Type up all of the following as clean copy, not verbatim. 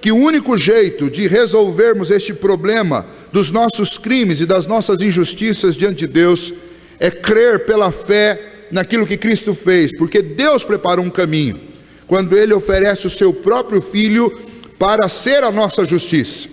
que o único jeito de resolvermos este problema dos nossos crimes e das nossas injustiças diante de Deus é crer pela fé naquilo que Cristo fez, porque Deus preparou um caminho, quando Ele oferece o seu próprio Filho para ser a nossa justiça,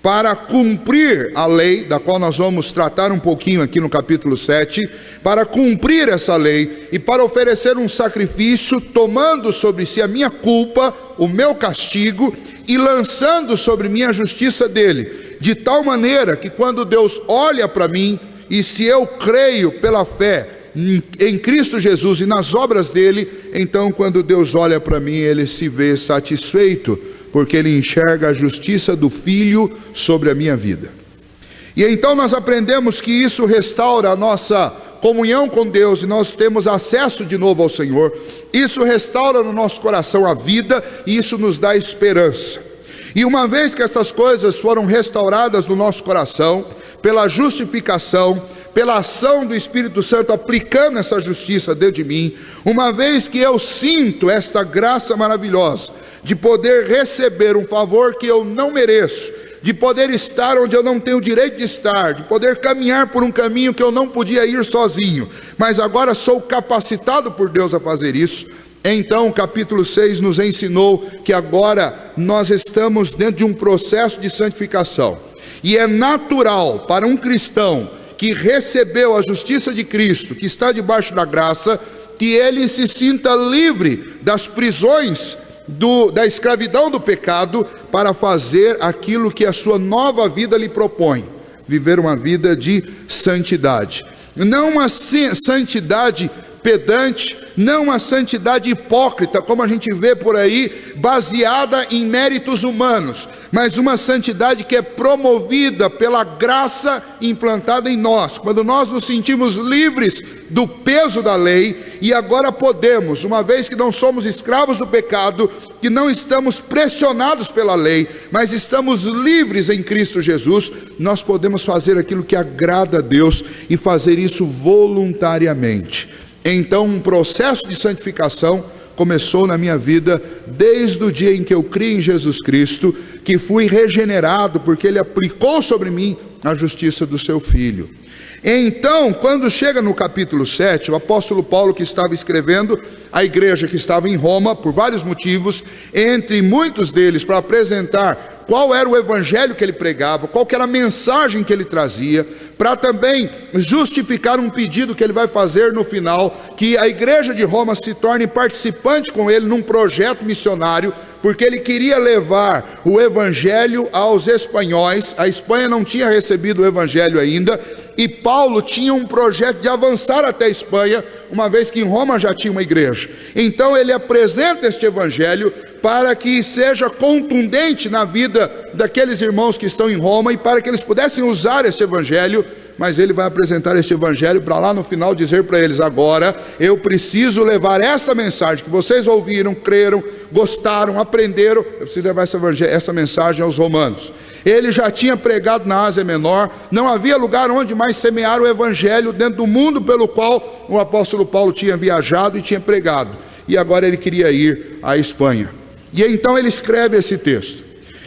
para cumprir a lei, da qual nós vamos tratar um pouquinho aqui no capítulo 7, para cumprir essa lei e para oferecer um sacrifício, tomando sobre si a minha culpa, o meu castigo, e lançando sobre mim a justiça dele, de tal maneira que quando Deus olha para mim, e se eu creio pela fé em Cristo Jesus e nas obras dele, então quando Deus olha para mim, ele se vê satisfeito, porque ele enxerga a justiça do Filho sobre a minha vida. E então nós aprendemos que isso restaura a nossa comunhão com Deus, e nós temos acesso de novo ao Senhor. Isso restaura no nosso coração a vida, e isso nos dá esperança. E uma vez que essas coisas foram restauradas no nosso coração, pela justificação, pela ação do Espírito Santo aplicando essa justiça dentro de mim, uma vez que eu sinto esta graça maravilhosa de poder receber um favor que eu não mereço, de poder estar onde eu não tenho direito de estar, de poder caminhar por um caminho que eu não podia ir sozinho, mas agora sou capacitado por Deus a fazer isso. Então o capítulo 6 nos ensinou que agora nós estamos dentro de um processo de santificação, e é natural para um cristão que recebeu a justiça de Cristo, que está debaixo da graça, que ele se sinta livre das prisões da escravidão do pecado, para fazer aquilo que a sua nova vida lhe propõe: viver uma vida de santidade. Não uma santidade pedante, não uma santidade hipócrita, como a gente vê por aí, baseada em méritos humanos, mas uma santidade que é promovida pela graça implantada em nós, quando nós nos sentimos livres do peso da lei, e agora podemos, uma vez que não somos escravos do pecado, que não estamos pressionados pela lei, mas estamos livres em Cristo Jesus, nós podemos fazer aquilo que agrada a Deus, e fazer isso voluntariamente. Então um processo de santificação começou na minha vida desde o dia em que eu criei em Jesus Cristo, que fui regenerado porque Ele aplicou sobre mim a justiça do seu Filho. Então, quando chega no capítulo 7, o apóstolo Paulo, que estava escrevendo à igreja que estava em Roma, por vários motivos, entre muitos deles para apresentar qual era o evangelho que ele pregava, qual que era a mensagem que ele trazia, para também justificar um pedido que ele vai fazer no final, que a igreja de Roma se torne participante com ele num projeto missionário, porque ele queria levar o evangelho aos espanhóis. A Espanha não tinha recebido o evangelho ainda, e Paulo tinha um projeto de avançar até a Espanha, uma vez que em Roma já tinha uma igreja. Então ele apresenta este evangelho para que seja contundente na vida daqueles irmãos que estão em Roma, e para que eles pudessem usar este evangelho. Mas ele vai apresentar este evangelho para lá no final dizer para eles: agora eu preciso levar essa mensagem que vocês ouviram, creram, gostaram, aprenderam, eu preciso levar essa mensagem aos romanos. Ele já tinha pregado na Ásia Menor, não havia lugar onde mais semear o evangelho dentro do mundo pelo qual o apóstolo Paulo tinha viajado e tinha pregado, e agora ele queria ir à Espanha. E então ele escreve esse texto,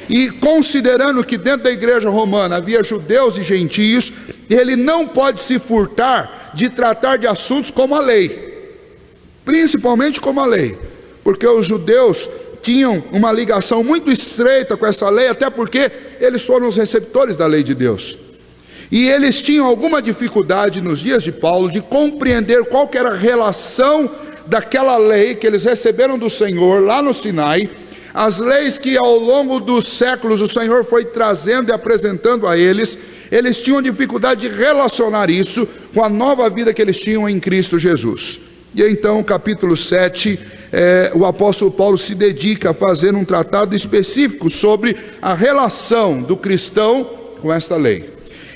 e considerando que dentro da igreja romana havia judeus e gentios, ele não pode se furtar de tratar de assuntos como a lei, principalmente como a lei, porque os judeus tinham uma ligação muito estreita com essa lei, até porque eles foram os receptores da lei de Deus, e eles tinham alguma dificuldade nos dias de Paulo de compreender qual que era a relação daquela lei que eles receberam do Senhor lá no Sinai, as leis que ao longo dos séculos o Senhor foi trazendo e apresentando a eles. Eles tinham dificuldade de relacionar isso com a nova vida que eles tinham em Cristo Jesus. E então, capítulo 7, o apóstolo Paulo se dedica a fazer um tratado específico sobre a relação do cristão com esta lei.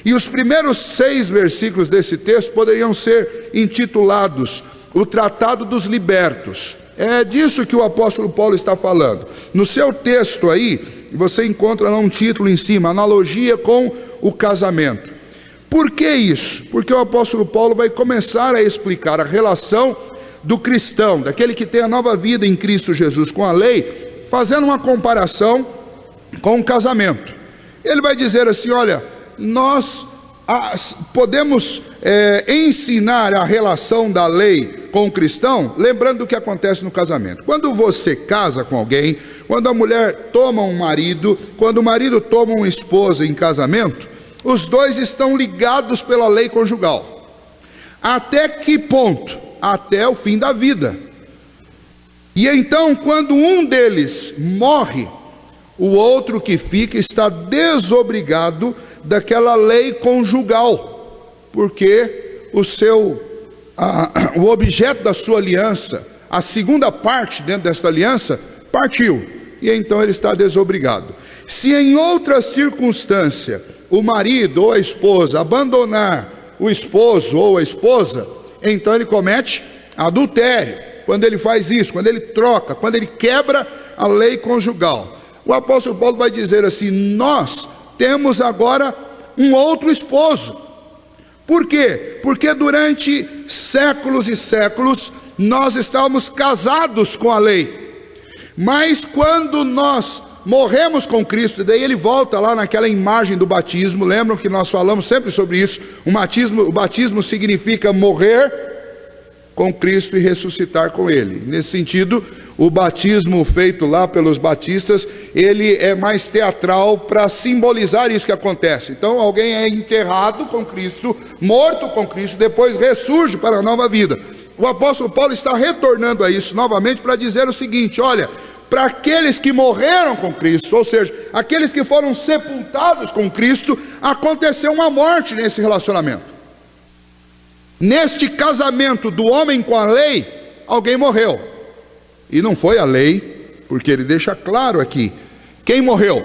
E os primeiros 6 versículos desse texto poderiam ser intitulados o Tratado dos Libertos. É disso que o apóstolo Paulo está falando. No seu texto aí, você encontra lá um título em cima: analogia com o casamento. Por que isso? Porque o apóstolo Paulo vai começar a explicar a relação do cristão, daquele que tem a nova vida em Cristo Jesus, com a lei, fazendo uma comparação com o casamento. Ele vai dizer assim: olha, nós podemos ensinar a relação da lei com o cristão, lembrando do que acontece no casamento. Quando você casa com alguém, quando a mulher toma um marido, quando o marido toma uma esposa em casamento, os dois estão ligados pela lei conjugal. Até que ponto? Até o fim da vida. E então, quando um deles morre, o outro que fica está desobrigado daquela lei conjugal, porque o objeto da sua aliança, a segunda parte dentro desta aliança, partiu, e então ele está desobrigado. Se em outra circunstância o marido ou a esposa abandonar o esposo ou a esposa, então ele comete adultério. Quando ele faz isso, quando ele troca, quando ele quebra a lei conjugal. O apóstolo Paulo vai dizer assim: nós temos agora um outro esposo. Por quê? Porque durante séculos e séculos nós estávamos casados com a lei, mas quando nós morremos com Cristo, daí ele volta lá naquela imagem do batismo. Lembram que nós falamos sempre sobre isso? O batismo significa morrer com Cristo e ressuscitar com Ele. Nesse sentido, o batismo feito lá pelos batistas, ele é mais teatral para simbolizar isso que acontece. Então alguém é enterrado com Cristo, morto com Cristo, depois ressurge para a nova vida. O apóstolo Paulo está retornando a isso novamente para dizer o seguinte: olha, para aqueles que morreram com Cristo, ou seja, aqueles que foram sepultados com Cristo, aconteceu uma morte nesse relacionamento. Neste casamento do homem com a lei, alguém morreu. E não foi a lei, porque ele deixa claro aqui: quem morreu?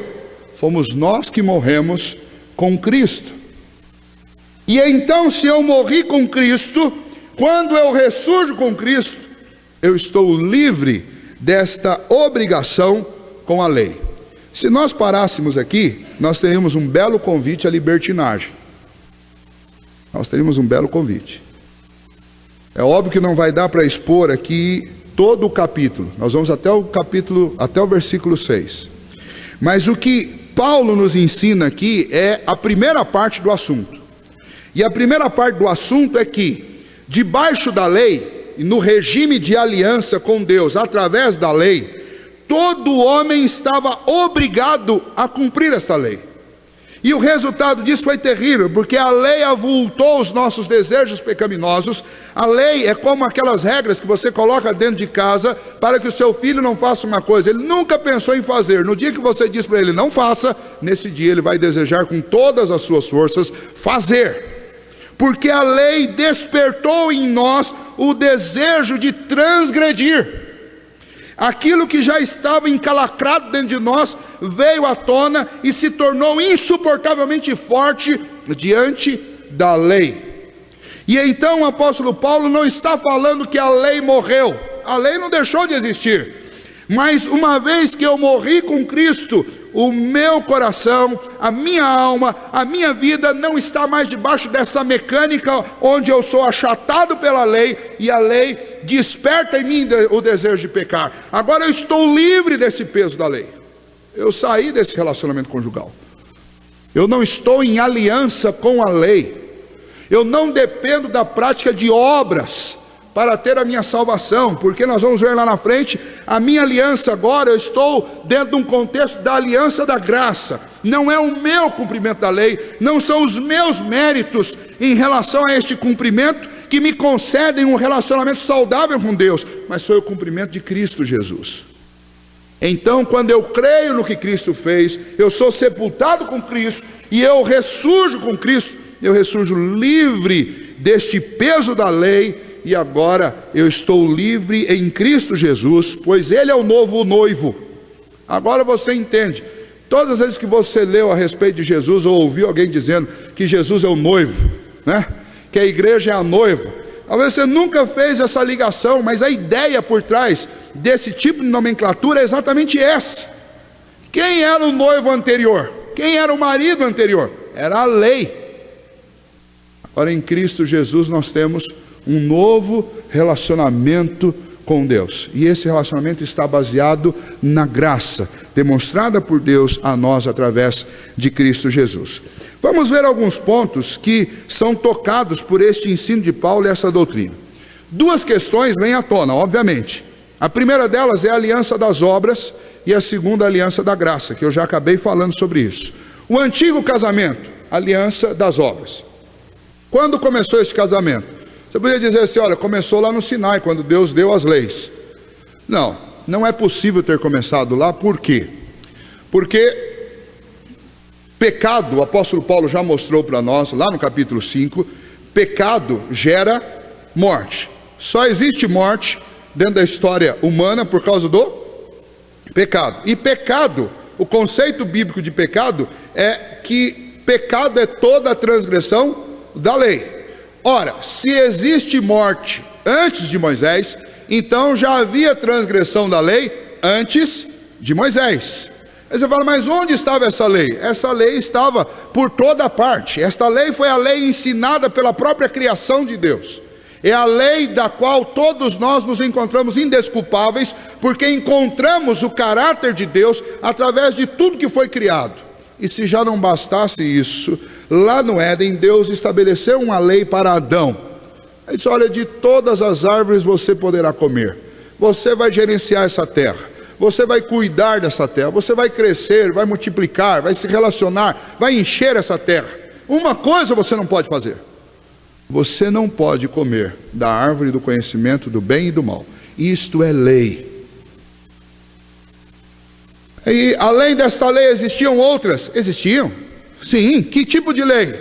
Fomos nós que morremos com Cristo. E então, se eu morri com Cristo, quando eu ressurjo com Cristo, eu estou livre desta obrigação com a lei. Se nós parássemos aqui, nós teríamos um belo convite à libertinagem. Nós teríamos um belo convite. É óbvio que não vai dar para expor aqui todo o capítulo. Nós vamos até o versículo 6. Mas o que Paulo nos ensina aqui é a primeira parte do assunto. E a primeira parte do assunto é que, debaixo da lei, e no regime de aliança com Deus, através da lei, todo homem estava obrigado a cumprir esta lei. E o resultado disso foi terrível, porque a lei avultou os nossos desejos pecaminosos. A lei é como aquelas regras que você coloca dentro de casa para que o seu filho não faça uma coisa. Ele nunca pensou em fazer. No dia que você diz para ele não faça, nesse dia ele vai desejar com todas as suas forças fazer. Porque a lei despertou em nós o desejo de transgredir. Aquilo que já estava encalacrado dentro de nós veio à tona e se tornou insuportavelmente forte diante da lei. E então o apóstolo Paulo não está falando que a lei morreu. A lei não deixou de existir. Mas uma vez que eu morri com Cristo, o meu coração, a minha alma, a minha vida não está mais debaixo dessa mecânica onde eu sou achatado pela lei e a lei desperta em mim o desejo de pecar. Agora eu estou livre desse peso da lei. Eu saí desse relacionamento conjugal. Eu não estou em aliança com a lei. Eu não dependo da prática de obras para ter a minha salvação, porque nós vamos ver lá na frente, a minha aliança agora, eu estou dentro de um contexto da aliança da graça. Não é o meu cumprimento da lei, não são os meus méritos em relação a este cumprimento que me concedem um relacionamento saudável com Deus, mas foi o cumprimento de Cristo Jesus. Então, quando eu creio no que Cristo fez, eu sou sepultado com Cristo e eu ressurjo com Cristo, eu ressurjo livre deste peso da lei. E agora eu estou livre em Cristo Jesus, pois Ele é o novo noivo. Agora você entende. Todas as vezes que você leu a respeito de Jesus, ou ouviu alguém dizendo que Jesus é o noivo, né? Que a igreja é a noiva, talvez você nunca fez essa ligação, mas a ideia por trás desse tipo de nomenclatura é exatamente essa. Quem era o noivo anterior? Quem era o marido anterior? Era a lei. Agora em Cristo Jesus nós temos um novo relacionamento com Deus. E esse relacionamento está baseado na graça, demonstrada por Deus a nós através de Cristo Jesus. Vamos ver alguns pontos que são tocados por este ensino de Paulo e essa doutrina. Duas questões vêm à tona, obviamente. A primeira delas é a aliança das obras e a segunda a aliança da graça, que eu já acabei falando sobre isso. O antigo casamento, aliança das obras. Quando começou este casamento? Você podia dizer assim, olha, começou lá no Sinai, quando Deus deu as leis. Não, não é possível ter começado lá, por quê? Porque pecado, o apóstolo Paulo já mostrou para nós, lá no capítulo 5, pecado gera morte. Só existe morte dentro da história humana por causa do pecado. E pecado, o conceito bíblico de pecado é que pecado é toda a transgressão da lei. Ora, se existe morte antes de Moisés, então já havia transgressão da lei antes de Moisés. Aí você fala, mas onde estava essa lei? Essa lei estava por toda parte. Esta lei foi a lei ensinada pela própria criação de Deus. É a lei da qual todos nós nos encontramos indesculpáveis, porque encontramos o caráter de Deus através de tudo que foi criado. E se já não bastasse isso, lá no Éden, Deus estabeleceu uma lei para Adão. Ele disse, olha, de todas as árvores você poderá comer. Você vai gerenciar essa terra. Você vai cuidar dessa terra. Você vai crescer, vai multiplicar, vai se relacionar, vai encher essa terra. Uma coisa você não pode fazer. Você não pode comer da árvore do conhecimento do bem e do mal. Isto é lei. E além desta lei existiam outras? Existiam. Sim, que tipo de lei?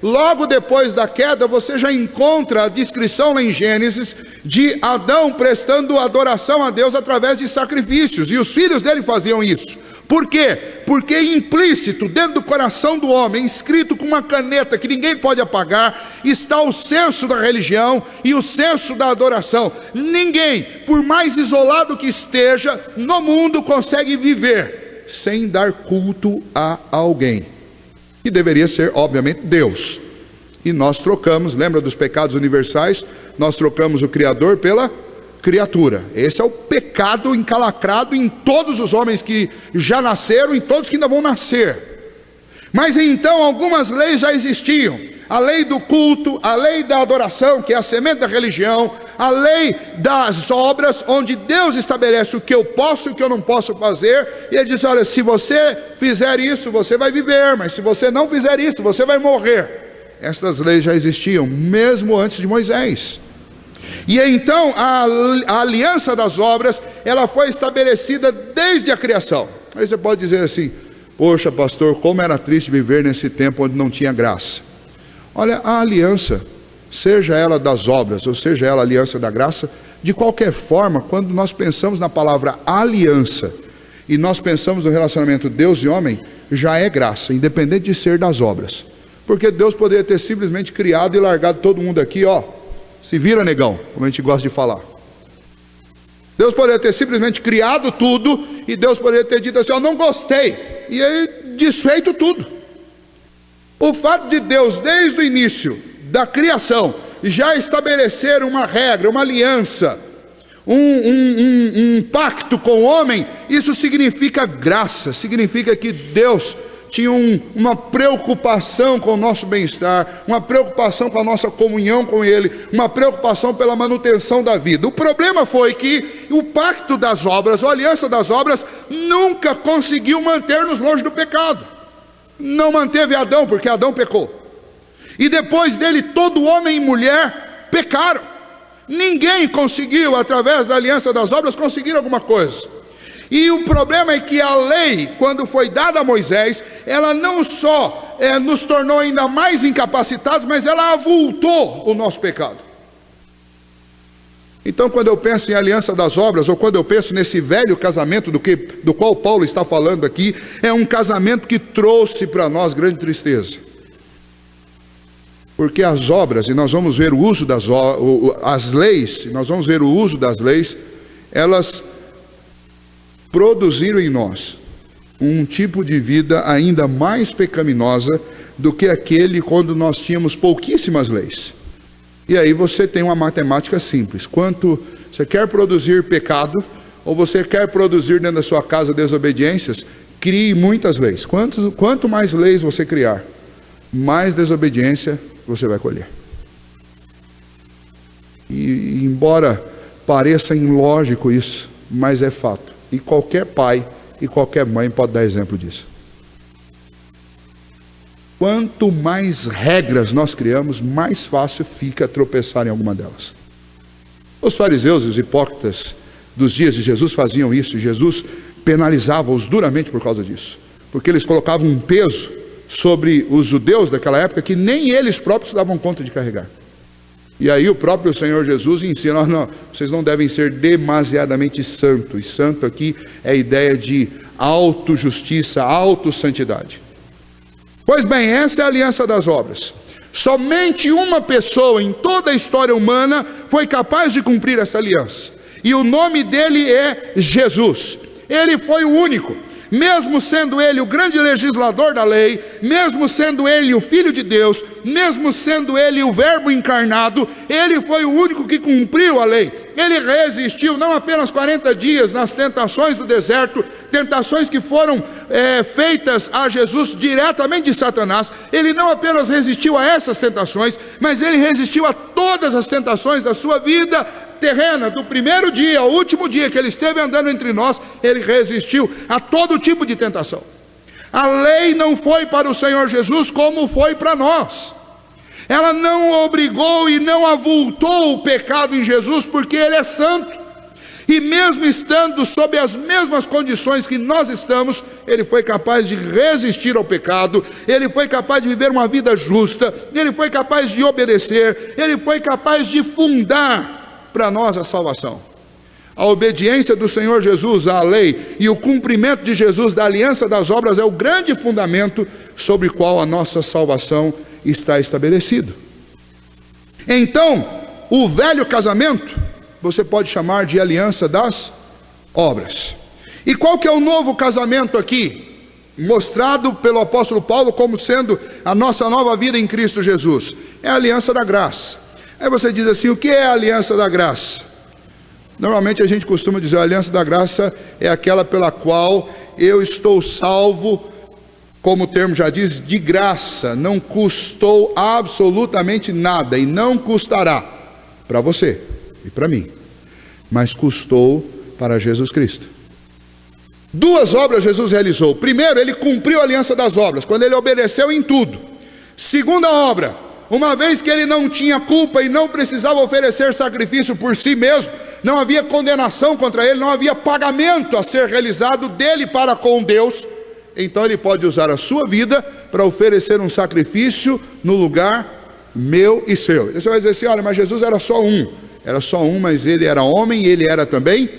Logo depois da queda você já encontra a descrição lá em Gênesis de Adão prestando adoração a Deus através de sacrifícios, e os filhos dele faziam isso. Por quê? Porque implícito dentro do coração do homem, escrito com uma caneta que ninguém pode apagar, está o senso da religião e o senso da adoração. Ninguém, por mais isolado que esteja no mundo, consegue viver sem dar culto a alguém, que deveria ser, obviamente, Deus. E nós trocamos, lembra dos pecados universais? Nós trocamos o Criador pela criatura. Esse é o pecado encalacrado em todos os homens que já nasceram e todos que ainda vão nascer. Mas então algumas leis já existiam. A lei do culto, a lei da adoração, que é a semente da religião, a lei das obras, onde Deus estabelece o que eu posso e o que eu não posso fazer, e Ele diz, olha, se você fizer isso, você vai viver, mas se você não fizer isso, você vai morrer. Estas leis já existiam, mesmo antes de Moisés. E então a aliança das obras, ela foi estabelecida desde a criação. Aí você pode dizer assim, poxa pastor, como era triste viver nesse tempo onde não tinha graça. Olha, a aliança, seja ela das obras, ou seja ela a aliança da graça, de qualquer forma, quando nós pensamos na palavra aliança, e nós pensamos no relacionamento Deus e homem, já é graça, independente de ser das obras. Porque Deus poderia ter simplesmente criado e largado todo mundo aqui, ó, se vira negão, como a gente gosta de falar. Deus poderia ter simplesmente criado tudo, e Deus poderia ter dito assim, ó, não gostei, e aí desfeito tudo. O fato de Deus, desde o início da criação, já estabelecer uma regra, uma aliança, um pacto com o homem, isso significa graça, significa que Deus tinha uma preocupação com o nosso bem-estar, uma preocupação com a nossa comunhão com Ele, uma preocupação pela manutenção da vida. O problema foi que o pacto das obras, a aliança das obras, nunca conseguiu manter-nos longe do pecado. Não manteve Adão, porque Adão pecou. E depois dele, todo homem e mulher pecaram. Ninguém conseguiu, através da aliança das obras, conseguir alguma coisa. E o problema é que a lei, quando foi dada a Moisés, ela não só nos tornou ainda mais incapacitados, mas ela avultou o nosso pecado. Então, quando eu penso em aliança das obras, ou quando eu penso nesse velho casamento do qual Paulo está falando aqui, é um casamento que trouxe para nós grande tristeza. Porque as obras, e nós vamos ver o uso as leis, nós vamos ver o uso das leis, elas produziram em nós um tipo de vida ainda mais pecaminosa do que aquele quando nós tínhamos pouquíssimas leis. E aí você tem uma matemática simples, quanto Você quer produzir pecado, ou você quer produzir dentro da sua casa desobediências? Crie muitas leis. Quanto mais leis você criar, mais desobediência você vai colher. E embora pareça ilógico isso, mas é fato. E qualquer pai e qualquer mãe pode dar exemplo disso. Quanto mais regras nós criamos, mais fácil fica tropeçar em alguma delas. Os fariseus e os hipócritas dos dias de Jesus faziam isso, e Jesus penalizava-os duramente por causa disso, porque eles colocavam um peso sobre os judeus daquela época que nem eles próprios davam conta de carregar. E aí o próprio Senhor Jesus ensina: não, vocês não devem ser demasiadamente santos. E santo aqui é a ideia de autojustiça, autossantidade. Pois bem, essa é a aliança das obras. Somente uma pessoa em toda a história humana foi capaz de cumprir essa aliança, e o nome dele é Jesus. Ele foi o único. Mesmo sendo ele o grande legislador da lei, mesmo sendo ele o Filho de Deus, mesmo sendo ele o Verbo encarnado, ele foi o único que cumpriu a lei. Ele resistiu não apenas 40 dias nas tentações do deserto, tentações que foram feitas a Jesus diretamente de Satanás. Ele não apenas resistiu a essas tentações, mas ele resistiu a todas as tentações da sua vida terrena. Do primeiro dia ao último dia que ele esteve andando entre nós, ele resistiu a todo tipo de tentação. A lei não foi para o Senhor Jesus como foi para nós. Ela não obrigou e não avultou o pecado em Jesus, porque ele é santo. E mesmo estando sob as mesmas condições que nós estamos, ele foi capaz de resistir ao pecado, ele foi capaz de viver uma vida justa, ele foi capaz de obedecer, ele foi capaz de fundar para nós a salvação. A obediência do Senhor Jesus à lei e o cumprimento de Jesus da aliança das obras é o grande fundamento sobre o qual a nossa salvação está estabelecido. Então, o velho casamento você pode chamar de aliança das obras. E qual que é o novo casamento aqui, mostrado pelo apóstolo Paulo como sendo a nossa nova vida em Cristo Jesus? É a aliança da graça. Aí você diz assim: o que é a aliança da graça? Normalmente a gente costuma dizer: a aliança da graça é aquela pela qual eu estou salvo, como o termo já diz, de graça. Não custou absolutamente nada e não custará para você e para mim, mas custou para Jesus Cristo. Duas obras Jesus realizou. Primeiro, ele cumpriu a aliança das obras, quando ele obedeceu em tudo. Segunda obra, uma vez que ele não tinha culpa e não precisava oferecer sacrifício por si mesmo, não havia condenação contra ele, não havia pagamento a ser realizado dele para com Deus, então ele pode usar a sua vida para oferecer um sacrifício no lugar meu e seu. E você vai dizer assim: olha, mas Jesus era só um, mas ele era homem e ele era também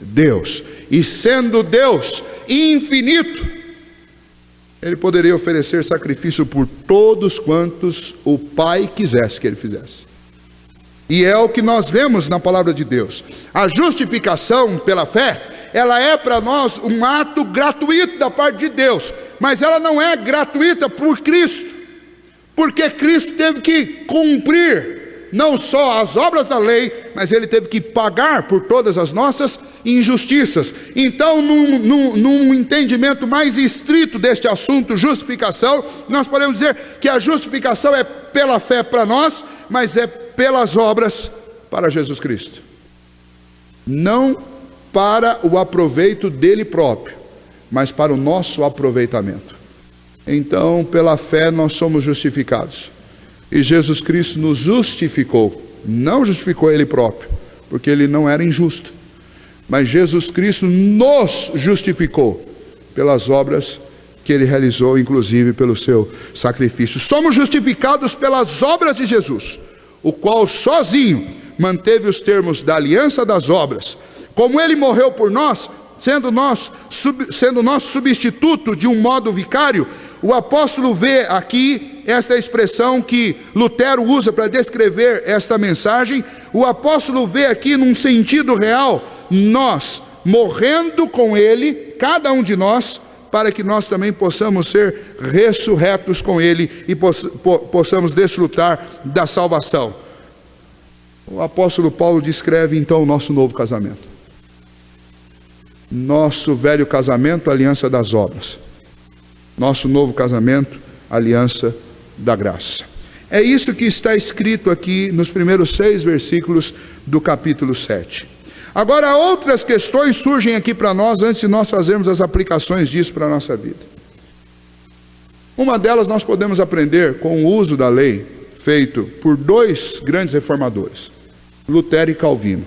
Deus. E sendo Deus infinito, ele poderia oferecer sacrifício por todos quantos o Pai quisesse que ele fizesse. E é o que nós vemos na palavra de Deus. A justificação pela fé, ela é para nós um ato gratuito da parte de Deus, mas ela não é gratuita por Cristo, porque Cristo teve que cumprir não só as obras da lei, mas ele teve que pagar por todas as nossas injustiças. Então, num entendimento mais estrito deste assunto, justificação, nós podemos dizer que a justificação é pela fé para nós, mas é pelas obras para Jesus Cristo, não para o aproveito dele próprio, mas para o nosso aproveitamento. Então, pela fé nós somos justificados. E Jesus Cristo nos justificou, não justificou ele próprio, porque ele não era injusto, mas Jesus Cristo nos justificou pelas obras que ele realizou, inclusive pelo seu sacrifício. Somos justificados pelas obras de Jesus, o qual sozinho manteve os termos da aliança das obras. Como ele morreu por nós, sendo nosso substituto de um modo vicário, o apóstolo vê aqui esta expressão que Lutero usa para descrever esta mensagem. O apóstolo vê aqui num sentido real, nós morrendo com ele, cada um de nós, para que nós também possamos ser ressurretos com ele e possamos desfrutar da salvação. O apóstolo Paulo descreve então o nosso novo casamento. Nosso velho casamento, aliança das obras. Nosso novo casamento, aliança da graça. É isso que está escrito aqui nos primeiros 6 versículos do capítulo 7. Agora, outras questões surgem aqui para nós antes de nós fazermos as aplicações disso para a nossa vida. Uma delas nós podemos aprender com o uso da lei feito por 2 grandes reformadores, Lutero e Calvino.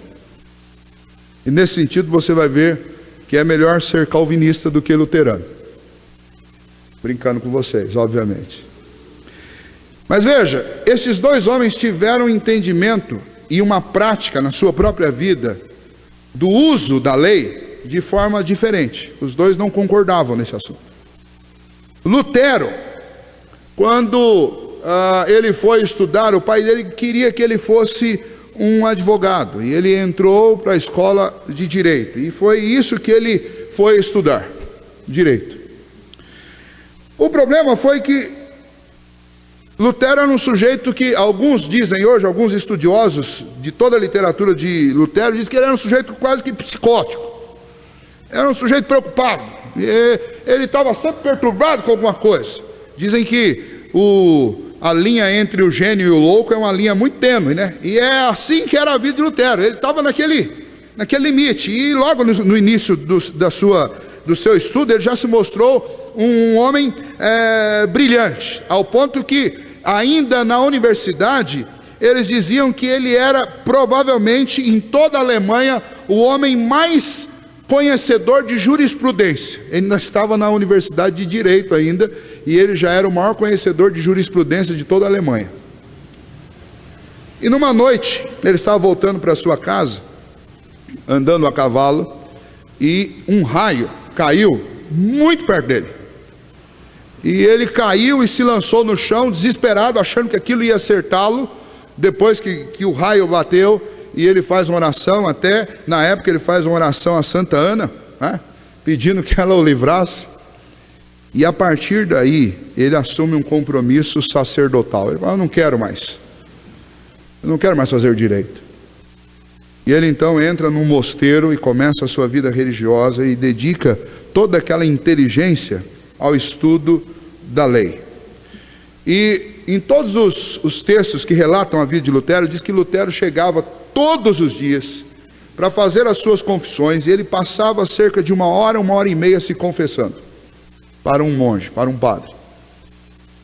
E nesse sentido você vai ver que é melhor ser calvinista do que luterano. Brincando com vocês, obviamente. Mas veja, esses 2 homens tiveram entendimento e uma prática na sua própria vida do uso da lei de forma diferente. Os 2 não concordavam nesse assunto. Lutero, quando ele foi estudar, o pai dele queria que ele fosse um advogado, e ele entrou para a escola de direito, e foi isso que ele foi estudar, direito. O problema foi que Lutero era um sujeito que, alguns dizem hoje, alguns estudiosos de toda a literatura de Lutero, dizem que ele era um sujeito quase que psicótico, era um sujeito preocupado, ele estava sempre perturbado com alguma coisa. Dizem que a linha entre o gênio e o louco é uma linha muito tênue, né? E é assim que era a vida de Lutero. Ele estava naquele limite. E logo no início do seu estudo, ele já se mostrou um homem brilhante, ao ponto que, ainda na universidade, eles diziam que ele era provavelmente, em toda a Alemanha, o homem mais conhecedor de jurisprudência. Ele ainda estava na universidade de direito ainda, e ele já era o maior conhecedor de jurisprudência de toda a Alemanha. E numa noite, ele estava voltando para sua casa, andando a cavalo, e um raio caiu muito perto dele. E ele caiu e se lançou no chão, desesperado, achando que aquilo ia acertá-lo. Depois que o raio bateu, e ele faz uma oração, até na época ele faz uma oração a Santa Ana, né, pedindo que ela o livrasse. E a partir daí, ele assume um compromisso sacerdotal. Ele fala: eu não quero mais fazer direito. E ele então entra num mosteiro e começa a sua vida religiosa e dedica toda aquela inteligência ao estudo da lei. E em todos os textos que relatam a vida de Lutero, diz que Lutero chegava todos os dias para fazer as suas confissões, e ele passava cerca de 1 hora e meia se confessando para um monge, para um padre.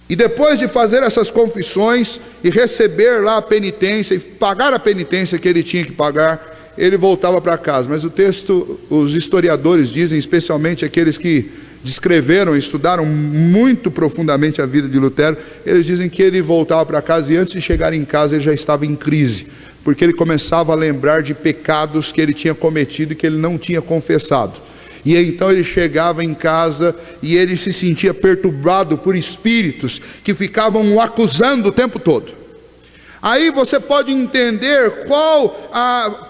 E depois de fazer essas confissões e receber lá a penitência e pagar a penitência que ele tinha que pagar, ele voltava para casa. Mas o texto, os historiadores dizem, especialmente aqueles que descreveram e estudaram muito profundamente a vida de Lutero, eles dizem que ele voltava para casa e antes de chegar em casa ele já estava em crise, porque ele começava a lembrar de pecados que ele tinha cometido e que ele não tinha confessado. E então ele chegava em casa e ele se sentia perturbado por espíritos que ficavam o acusando o tempo todo. Aí você pode entender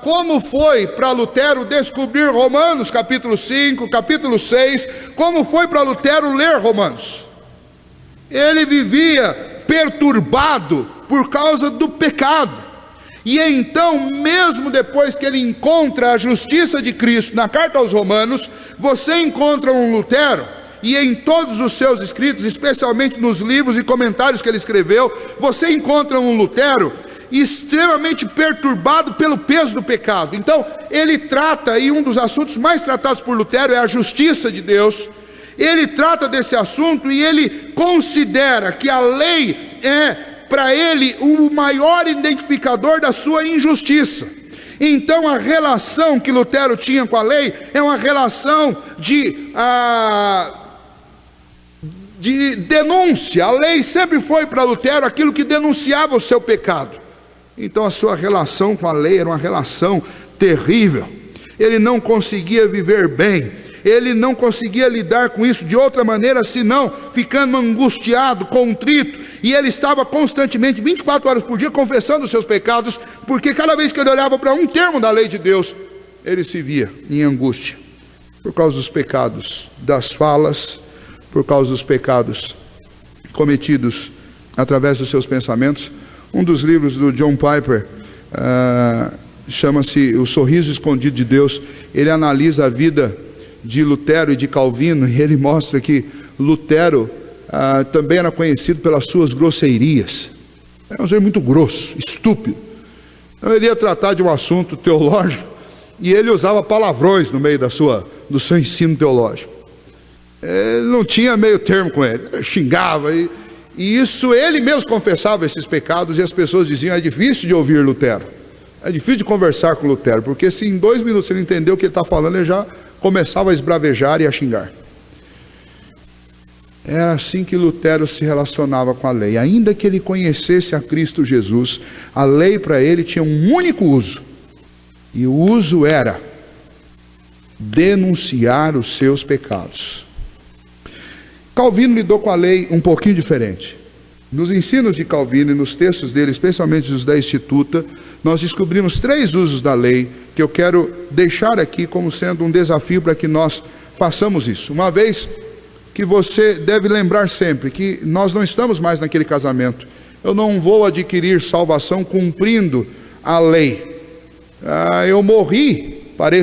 como foi para Lutero descobrir Romanos capítulo 5, capítulo 6, como foi para Lutero ler Romanos. Ele vivia perturbado por causa do pecado. E então, mesmo depois que ele encontra a justiça de Cristo na carta aos Romanos, você encontra um Lutero, e em todos os seus escritos, especialmente nos livros e comentários que ele escreveu, você encontra um Lutero extremamente perturbado pelo peso do pecado. Então, ele trata, e um dos assuntos mais tratados por Lutero é a justiça de Deus. Ele trata desse assunto e ele considera que a lei é, para ele, o maior identificador da sua injustiça. Então a relação que Lutero tinha com a lei é uma relação de denúncia. A lei sempre foi para Lutero aquilo que denunciava o seu pecado. Então a sua relação com a lei era uma relação terrível. Ele não conseguia viver bem, ele não conseguia lidar com isso de outra maneira senão ficando angustiado, contrito, e ele estava constantemente, 24 horas por dia, confessando os seus pecados, porque cada vez que ele olhava para um termo da lei de Deus, ele se via em angústia, por causa dos pecados das falas, por causa dos pecados cometidos através dos seus pensamentos. Um dos livros do John Piper chama-se O Sorriso Escondido de Deus. Ele analisa a vida de Lutero e de Calvino, e ele mostra que Lutero também era conhecido pelas suas grosseirias. Era um ser muito grosso, estúpido. Então ele ia tratar de um assunto teológico e ele usava palavrões no meio do seu ensino teológico. Ele não tinha meio termo com ele, xingava, e isso ele mesmo confessava esses pecados, e as pessoas diziam: é difícil de ouvir Lutero, é difícil de conversar com Lutero, porque se em 2 minutos ele entendeu o que ele está falando, ele já começava a esbravejar e a xingar. Era assim que Lutero se relacionava com a lei. Ainda que ele conhecesse a Cristo Jesus, a lei para ele tinha um único uso, e o uso era denunciar os seus pecados. Calvino lidou com a lei um pouquinho diferente. Nos ensinos de Calvino e nos textos dele, especialmente os da Instituta, nós descobrimos 3 usos da lei que eu quero deixar aqui como sendo um desafio para que nós façamos isso. Uma vez que você deve lembrar sempre que nós não estamos mais naquele casamento. Eu não vou adquirir salvação cumprindo a lei. Eu morri para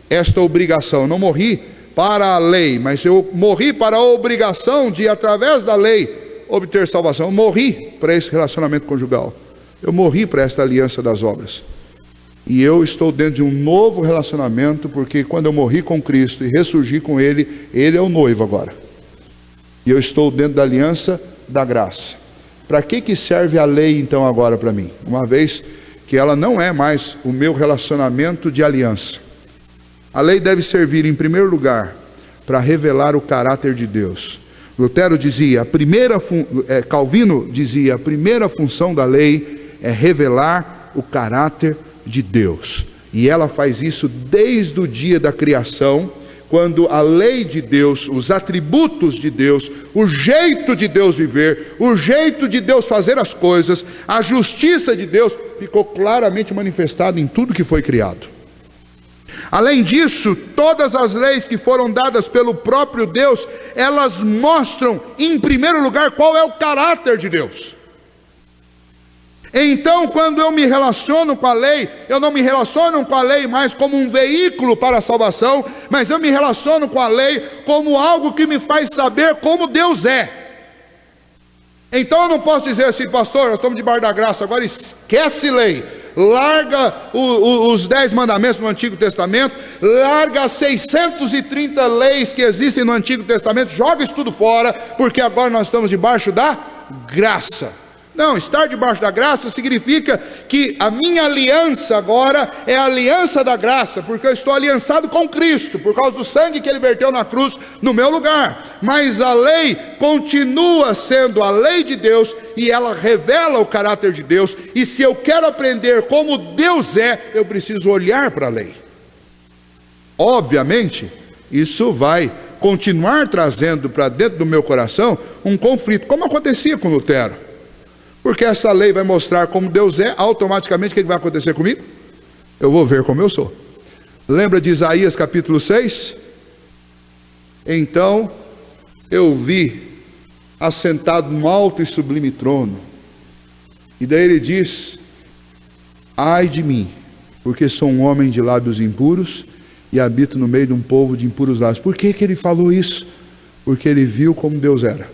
esta obrigação, não morri para a lei, mas eu morri para a obrigação de, através da lei, obter salvação. Eu morri para esse relacionamento conjugal, eu morri para esta aliança das obras, e eu estou dentro de um novo relacionamento, porque quando eu morri com Cristo e ressurgi com Ele, Ele é o noivo agora, e eu estou dentro da aliança da graça. Para que serve a lei então agora para mim? Uma vez que ela não é mais o meu relacionamento de aliança. A lei deve servir, em primeiro lugar, para revelar o caráter de Deus. Lutero dizia, Calvino dizia, a primeira função da lei é revelar o caráter de Deus. E ela faz isso desde o dia da criação, quando a lei de Deus, os atributos de Deus, o jeito de Deus viver, o jeito de Deus fazer as coisas, a justiça de Deus, ficou claramente manifestado em tudo que foi criado. Além disso, todas as leis que foram dadas pelo próprio Deus, elas mostram, em primeiro lugar, qual é o caráter de Deus. Então, quando eu me relaciono com a lei, eu não me relaciono com a lei mais como um veículo para a salvação, mas eu me relaciono com a lei como algo que me faz saber como Deus é. Então eu não posso dizer assim: pastor, nós estamos debaixo da graça, agora esquece lei. Larga os 10 mandamentos no Antigo Testamento, larga as 630 leis que existem no Antigo Testamento, joga isso tudo fora, porque agora nós estamos debaixo da graça. Não, estar debaixo da graça significa que a minha aliança agora é a aliança da graça, porque eu estou aliançado com Cristo, por causa do sangue que Ele verteu na cruz no meu lugar. Mas a lei continua sendo a lei de Deus, e ela revela o caráter de Deus, e se eu quero aprender como Deus é, eu preciso olhar para a lei. Obviamente, isso vai continuar trazendo para dentro do meu coração um conflito, como acontecia com Lutero. Porque essa lei vai mostrar como Deus é, automaticamente o que vai acontecer comigo? Eu vou ver como eu sou. Lembra de Isaías capítulo 6? Então eu vi assentado num alto e sublime trono, e daí ele diz: ai de mim, porque sou um homem de lábios impuros e habito no meio de um povo de impuros lábios. Por que ele falou isso? Porque ele viu como Deus era.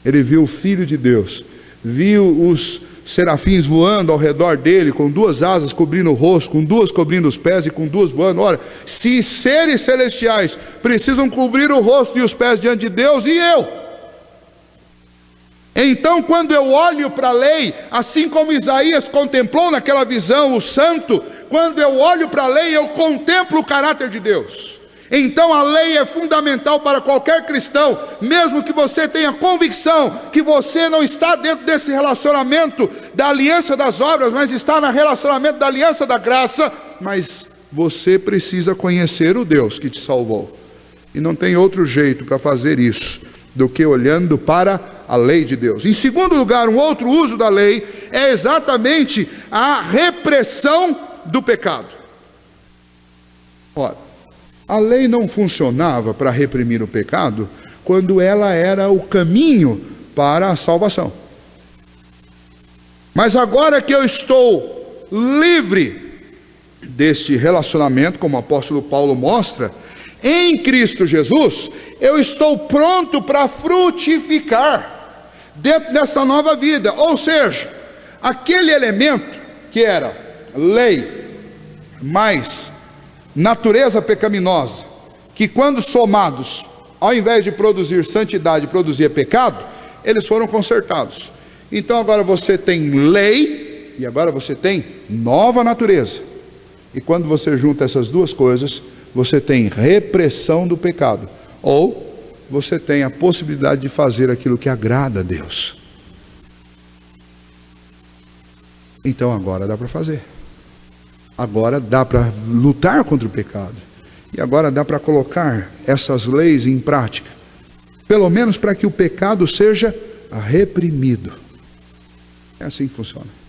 Ele viu o Filho de Deus, viu os serafins voando ao redor dele, com 2 asas cobrindo o rosto, com 2 cobrindo os pés e com 2 voando. Ora, se seres celestiais precisam cobrir o rosto e os pés diante de Deus, e eu? Então, quando eu olho para a lei, assim como Isaías contemplou naquela visão o santo, quando eu olho para a lei, eu contemplo o caráter de Deus. Então a lei é fundamental para qualquer cristão, mesmo que você tenha convicção que você não está dentro desse relacionamento da aliança das obras, mas está no relacionamento da aliança da graça. Mas você precisa conhecer o Deus que te salvou, e não tem outro jeito para fazer isso do que olhando para a lei de Deus. Em segundo lugar, um outro uso da lei é exatamente a repressão do pecado. Ora, a lei não funcionava para reprimir o pecado quando ela era o caminho para a salvação. Mas agora que eu estou livre deste relacionamento, como o apóstolo Paulo mostra, em Cristo Jesus, eu estou pronto para frutificar dentro dessa nova vida. Ou seja, aquele elemento que era lei mais natureza pecaminosa, que quando somados, ao invés de produzir santidade, produzia pecado, eles foram consertados. Então agora você tem lei e agora você tem nova natureza. E quando você junta essas duas coisas, você tem repressão do pecado, ou você tem a possibilidade de fazer aquilo que agrada a Deus. Então agora dá para fazer. Agora dá para lutar contra o pecado. E agora dá para colocar essas leis em prática, pelo menos para que o pecado seja reprimido. É assim que funciona.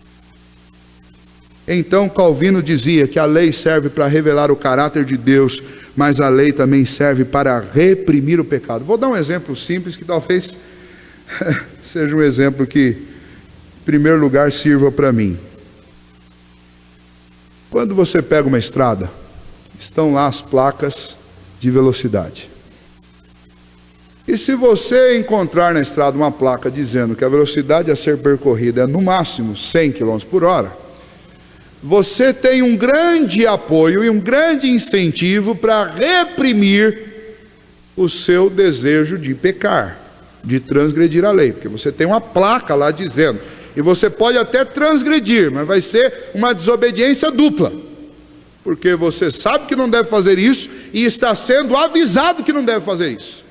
Então Calvino dizia que a lei serve para revelar o caráter de Deus, mas a lei também serve para reprimir o pecado. Vou dar um exemplo simples que talvez seja um exemplo que, em primeiro lugar, sirva para mim. Quando você pega uma estrada, estão lá as placas de velocidade. E se você encontrar na estrada uma placa dizendo que a velocidade a ser percorrida é no máximo 100 km por hora, você tem um grande apoio e um grande incentivo para reprimir o seu desejo de pecar, de transgredir a lei, porque você tem uma placa lá dizendo, e você pode até transgredir, mas vai ser uma desobediência dupla, porque você sabe que não deve fazer isso e está sendo avisado que não deve fazer isso.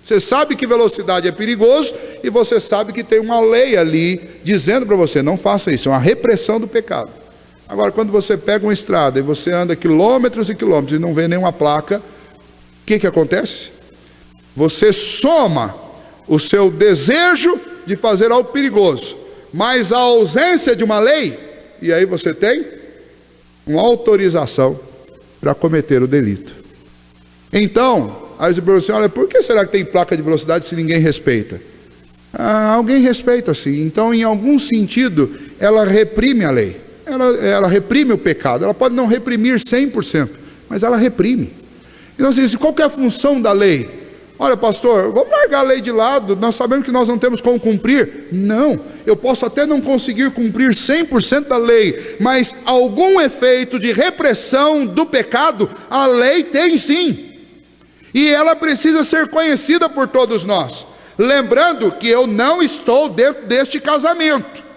Você sabe que velocidade é perigoso e você sabe que tem uma lei ali dizendo para você, não faça isso, é uma repressão do pecado. Agora, quando você pega uma estrada e você anda quilômetros e quilômetros e não vê nenhuma placa, o que acontece? Você soma o seu desejo de fazer algo perigoso, mas a ausência de uma lei, e aí você tem uma autorização para cometer o delito. Então, aí você pergunta assim, olha, por que será que tem placa de velocidade se ninguém respeita? Alguém respeita sim. Então, em algum sentido, ela reprime a lei. Ela reprime o pecado. Ela pode não reprimir 100%, mas ela reprime. Então, assim, qual que é a função da lei? Olha, pastor, vamos largar a lei de lado, nós sabemos que nós não temos como cumprir. Não, eu posso até não conseguir cumprir 100% da lei, mas algum efeito de repressão do pecado, a lei tem sim. E ela precisa ser conhecida por todos nós. Lembrando que eu não estou dentro deste casamento,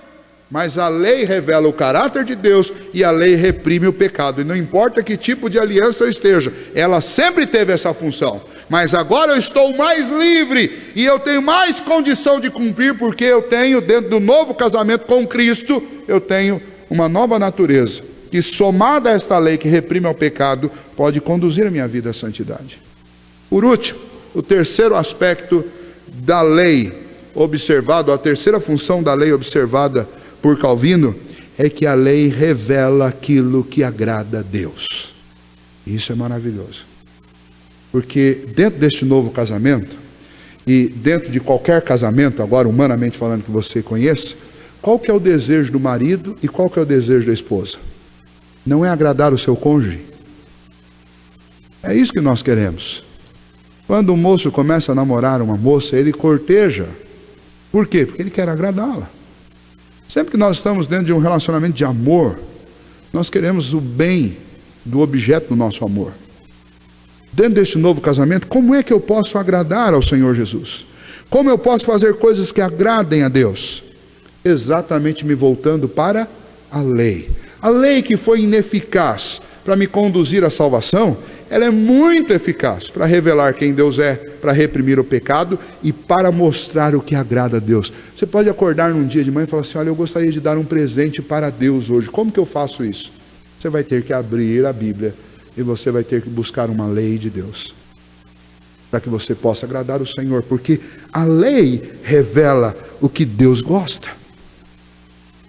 mas a lei revela o caráter de Deus e a lei reprime o pecado. E não importa que tipo de aliança eu esteja, ela sempre teve essa função. Mas agora eu estou mais livre e eu tenho mais condição de cumprir, porque eu tenho, dentro do novo casamento com Cristo, eu tenho uma nova natureza, que somada a esta lei que reprime o pecado, pode conduzir a minha vida à santidade. Por último, o terceiro aspecto da lei observado, a terceira função da lei observada por Calvino, é que a lei revela aquilo que agrada a Deus. Isso é maravilhoso. Porque dentro deste novo casamento, e dentro de qualquer casamento, agora humanamente falando que você conheça, qual que é o desejo do marido e qual que é o desejo da esposa? Não é agradar o seu cônjuge? É isso que nós queremos. Quando um moço começa a namorar uma moça, ele corteja. Por quê? Porque ele quer agradá-la. Sempre que nós estamos dentro de um relacionamento de amor, nós queremos o bem do objeto do nosso amor. Dentro deste novo casamento, como é que eu posso agradar ao Senhor Jesus? Como eu posso fazer coisas que agradem a Deus? Exatamente me voltando para a lei. A lei que foi ineficaz para me conduzir à salvação, ela é muito eficaz para revelar quem Deus é, para reprimir o pecado e para mostrar o que agrada a Deus. Você pode acordar num dia de manhã e falar assim, olha, eu gostaria de dar um presente para Deus hoje. Como que eu faço isso? Você vai ter que abrir a Bíblia e você vai ter que buscar uma lei de Deus, para que você possa agradar o Senhor, porque a lei revela o que Deus gosta.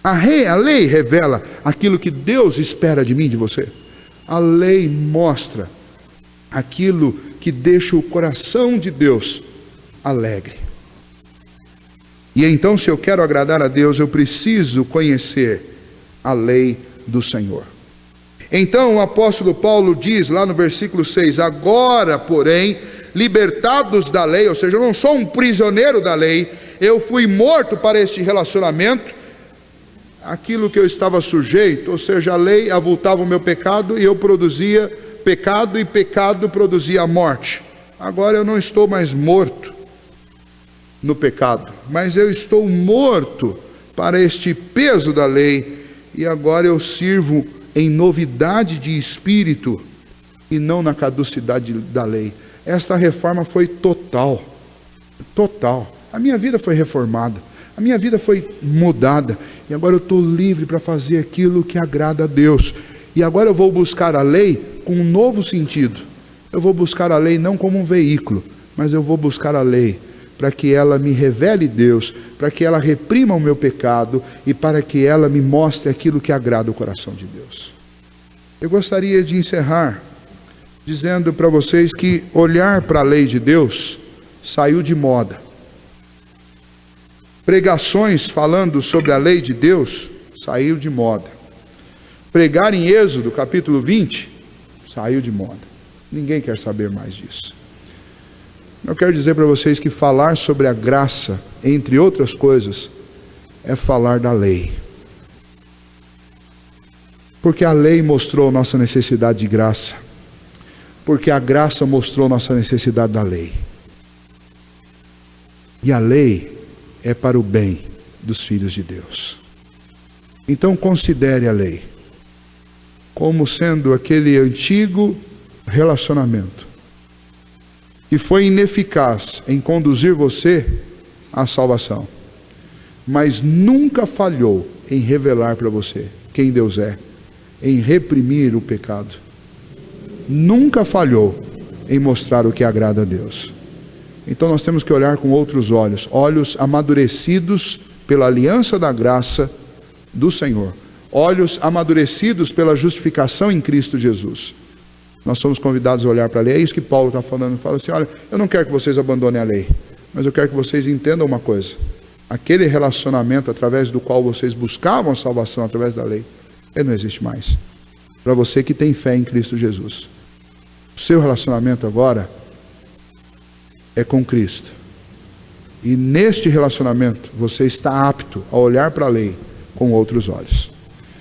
A lei revela aquilo que Deus espera de mim, de você. A lei mostra aquilo que deixa o coração de Deus alegre. E então, se eu quero agradar a Deus, eu preciso conhecer a lei do Senhor. Então o apóstolo Paulo diz lá no versículo 6, agora porém, libertados da lei, ou seja, eu não sou um prisioneiro da lei, eu fui morto para este relacionamento, aquilo que eu estava sujeito, ou seja, a lei avultava o meu pecado e eu produzia pecado, e pecado produzia a morte. Agora eu não estou mais morto no pecado, mas eu estou morto para este peso da lei, e agora eu sirvo em novidade de espírito e não na caducidade da lei. Esta reforma foi total. A minha vida foi reformada, a minha vida foi mudada, e agora eu estou livre para fazer aquilo que agrada a Deus. E agora eu vou buscar a lei com um novo sentido. Eu vou buscar a lei não como um veículo, mas eu vou buscar a lei para que ela me revele Deus, para que ela reprima o meu pecado e para que ela me mostre aquilo que agrada o coração de Deus. Eu gostaria de encerrar dizendo para vocês que olhar para a lei de Deus saiu de moda. Pregações falando sobre a lei de Deus saiu de moda. Pregar em Êxodo capítulo 20 saiu de moda. Ninguém quer saber mais disso. Eu quero dizer para vocês que falar sobre a graça, entre outras coisas, é falar da lei. Porque a lei mostrou nossa necessidade de graça. Porque a graça mostrou nossa necessidade da lei. E a lei é para o bem dos filhos de Deus. Então considere a lei como sendo aquele antigo relacionamento que foi ineficaz em conduzir você à salvação, mas nunca falhou em revelar para você quem Deus é, em reprimir o pecado. Nunca falhou em mostrar o que agrada a Deus. Então nós temos que olhar com outros olhos, olhos amadurecidos pela aliança da graça do Senhor, olhos amadurecidos pela justificação em Cristo Jesus. Nós somos convidados a olhar para a lei. É isso que Paulo está falando. Ele fala assim, olha, eu não quero que vocês abandonem a lei, mas eu quero que vocês entendam uma coisa. Aquele relacionamento através do qual vocês buscavam a salvação através da lei, ele não existe mais. Para você que tem fé em Cristo Jesus, o seu relacionamento agora é com Cristo. E neste relacionamento você está apto a olhar para a lei com outros olhos.